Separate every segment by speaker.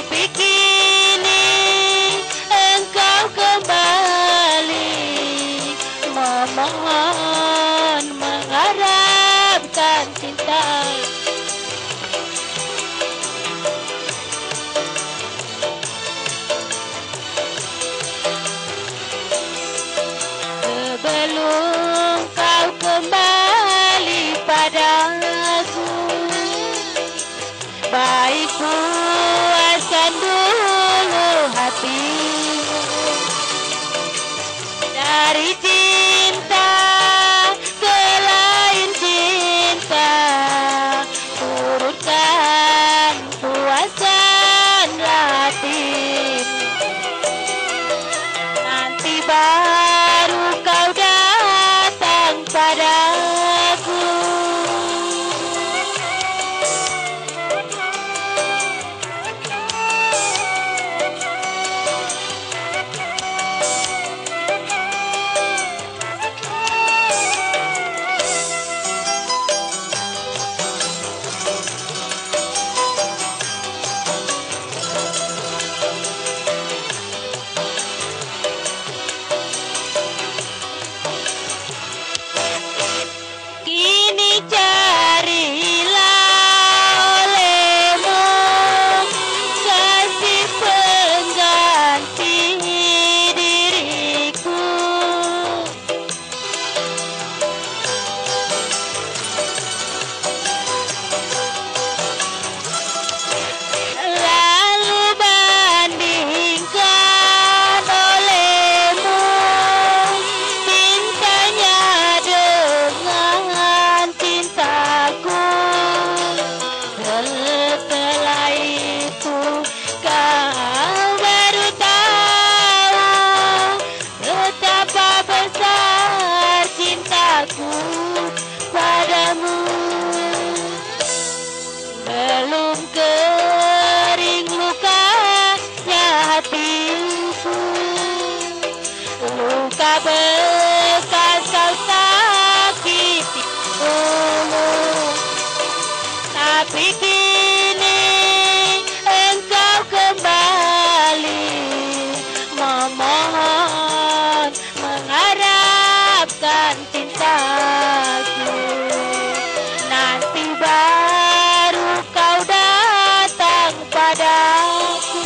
Speaker 1: Tapi kini engkau kembali, memohon mengharapkan cinta. Sebelum kau kembali padaku, baik puaskan dulu hatimu dari cinta ke lain cinta. Turutkan puaskan hatimu, nanti baru kau datang padaku. Kini carilah olehmu kasih pengganti diriku. Lalu bandingkan olehmu cintanya dengan cintaku. Setelah itu kau baru tahu betapa besar cintaku padamu. Belum kering lukanya hatiku, luka bekas kau sakiti dulu. Tapi kini engkau kembali, memohon mengharapkan cintaku. Nanti baru kau datang padaku.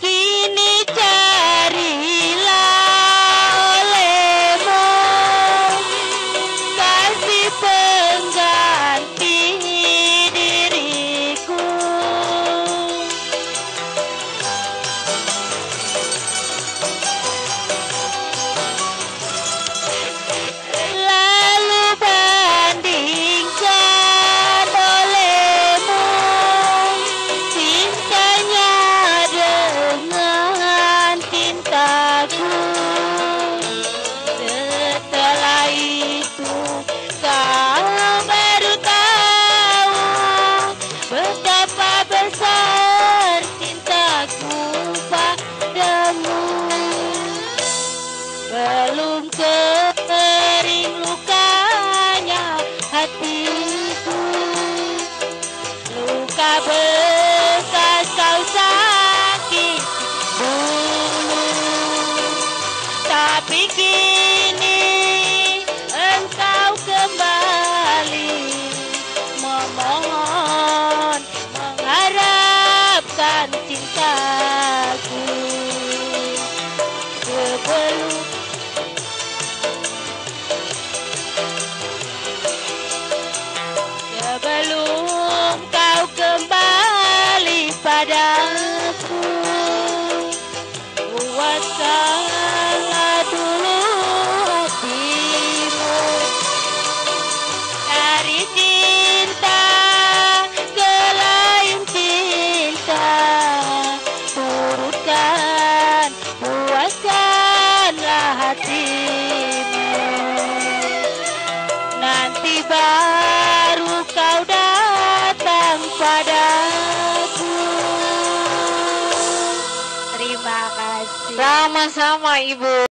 Speaker 1: Kini carilah olehmu kasih pengganti diriku. Lalu bandingkan olehmu cintanya dengan cintaku. Setelah itu kau baru tahu betapa besar cintaku padamu. Belum kering lukanya hatiku, luka bekas kau sakiti dulu. Tapi kini engkau kembali, memohon mengharapkan cintaku. Sebelum kau kembali padaku, buatkanlah dulu hatimu dari cinta ke lain cinta. Turut Terima kasih.
Speaker 2: Sama-sama Ibu.